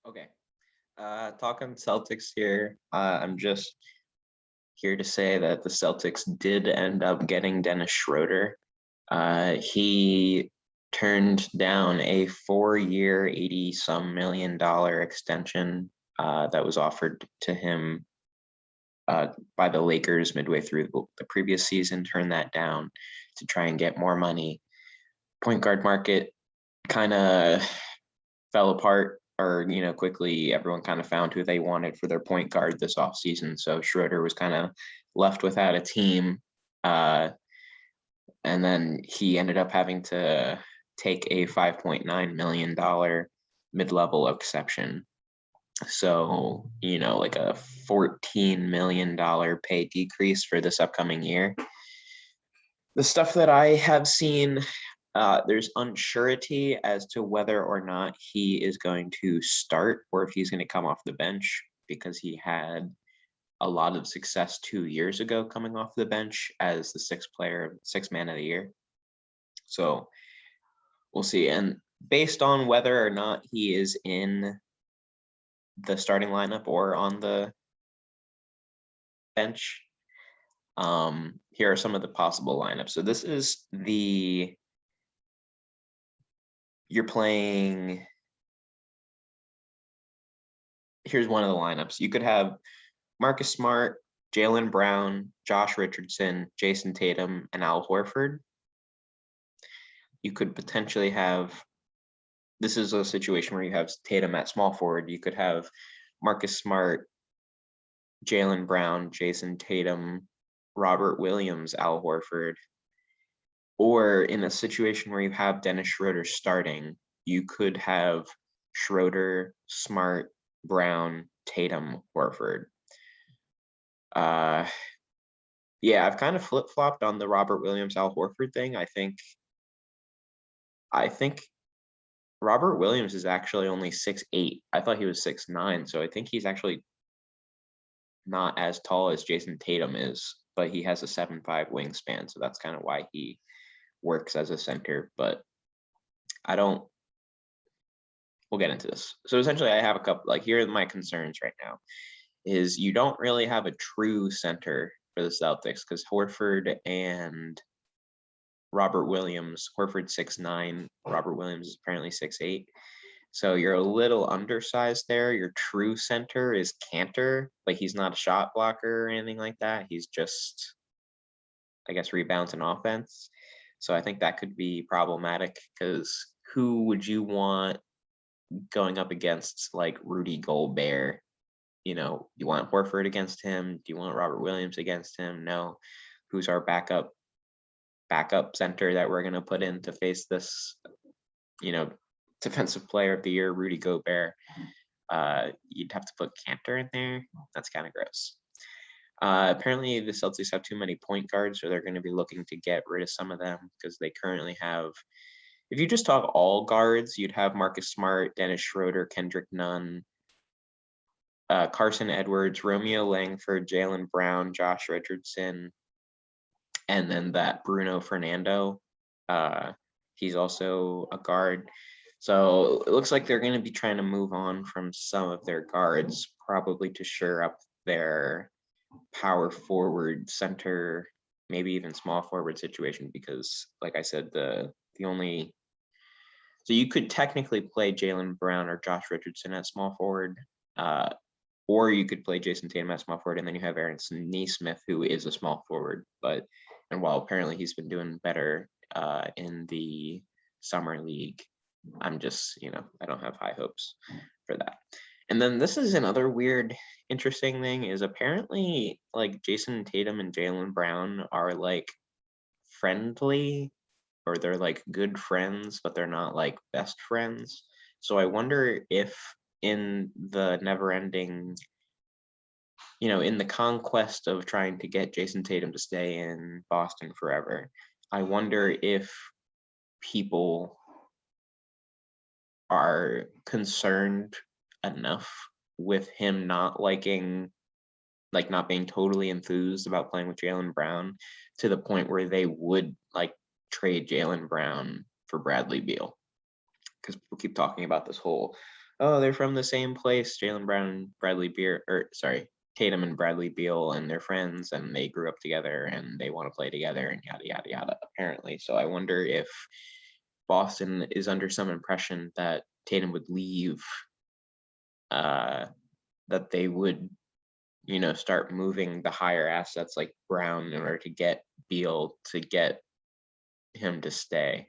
Okay. Talking Celtics here. I'm just here to say that the Celtics did end up getting Dennis Schroeder. He turned down a 4-year, 80-some million-dollar extension that was offered to him by the Lakers midway through the previous season, turned that down to try and get more money. Point guard market kind of fell apart, or quickly everyone kind of found who they wanted for their point guard this offseason. So Schroeder was kind of left without a team, and then he ended up having to take a $5.9 million mid-level exception. So like a $14 million pay decrease for this upcoming year. The stuff that I have seen, there's unsurety as to whether or not he is going to start or if he's going to come off the bench, because he had a lot of success 2 years ago coming off the bench as the sixth man of the year. So we'll see. And based on whether or not he is in the starting lineup or on the bench, here are some of the possible lineups. So this is you're playing. Here's one of the lineups. You could have Marcus Smart, Jaylen Brown, Josh Richardson, Jason Tatum, and Al Horford. You could potentially have, this is a situation where you have Tatum at small forward. You could have Marcus Smart, Jaylen Brown, Jason Tatum, Robert Williams, Al Horford. Or in a situation where you have Dennis Schroeder starting, you could have Schroeder, Smart, Brown, Tatum, Horford. Yeah, I've kind of flip-flopped on the Robert Williams, Al Horford thing. I think Robert Williams is actually only 6'8". I thought he was 6'9", so I think he's actually not as tall as Jason Tatum is, but he has a 7'5" wingspan, so that's kind of why he works as a center. But we'll get into this. So essentially I have a couple, like, here are my concerns right now, is you don't really have a true center for the Celtics, because Horford and Robert Williams, Horford 6'9", Robert Williams is apparently 6'8". So you're a little undersized there. Your true center is Cantor, but he's not a shot blocker or anything like that. He's just, I guess, rebounds and offense. So I think that could be problematic, because who would you want going up against, like, Rudy Gobert? You want Horford against him? Do you want Robert Williams against him? No. Who's our backup center that we're going to put in to face this, defensive player of the year, Rudy Gobert? You'd have to put Cantor in there. That's kind of gross. Apparently the Celtics have too many point guards, so they're going to be looking to get rid of some of them, because they currently have, if you just talk all guards, you'd have Marcus Smart, Dennis Schroeder, Kendrick Nunn, Carson Edwards, Romeo Langford, Jaylen Brown, Josh Richardson, and then that Bruno Fernando. He's also a guard. So it looks like they're going to be trying to move on from some of their guards, probably to shore up their power forward, center, maybe even small forward situation, because, like I said, so you could technically play Jaylen Brown or Josh Richardson at small forward, or you could play Jason Tatum at small forward, and then you have Aaron Nesmith, who is a small forward, and while apparently he's been doing better in the summer league, I'm just, I don't have high hopes for that. And then this is another weird, interesting thing, is apparently, like, Jason Tatum and Jaylen Brown are, like, friendly, or they're, like, good friends, but they're not, like, best friends. So I wonder if in the never-ending, in the conquest of trying to get Jason Tatum to stay in Boston forever, I wonder if people are concerned enough with him not being totally enthused about playing with Jaylen Brown, to the point where they would, like, trade Jaylen Brown for Bradley Beal. Because people keep talking about this whole Oh, they're from the same place. Jaylen Brown and Bradley Beal, or sorry, Tatum and Bradley Beal, and they're friends, and they grew up together, and they want to play together, and yada yada yada. Apparently, so I wonder if Boston is under some impression that Tatum would leave, that they would, start moving the higher assets like Brown in order to get Beal to get him to stay.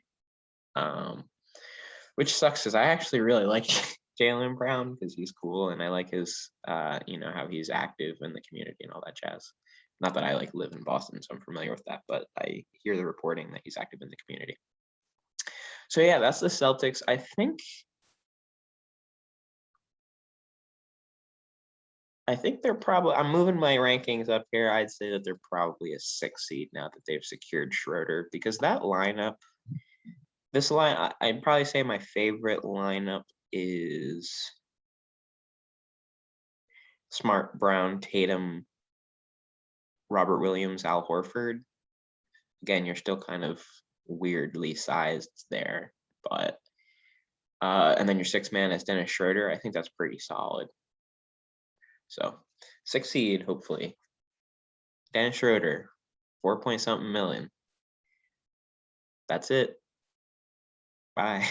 Which sucks because I actually really like Jaylen Brown because he's cool and I like his, how he's active in the community and all that jazz. Not that I like live in Boston, so I'm familiar with that, but I hear the reporting that he's active in the community. So yeah, that's the Celtics. I think they're probably. I'm moving my rankings up here. I'd say that they're probably a 6 seed now that they've secured Schröder because that lineup. This line, I'd probably say my favorite lineup is Smart, Brown, Tatum, Robert Williams, Al Horford. Again, you're still kind of weirdly sized there, but and then your 6th man is Dennis Schröder. I think that's pretty solid. So 6 seed, hopefully. Dennis Schröder, 4 point something million. That's it. Bye.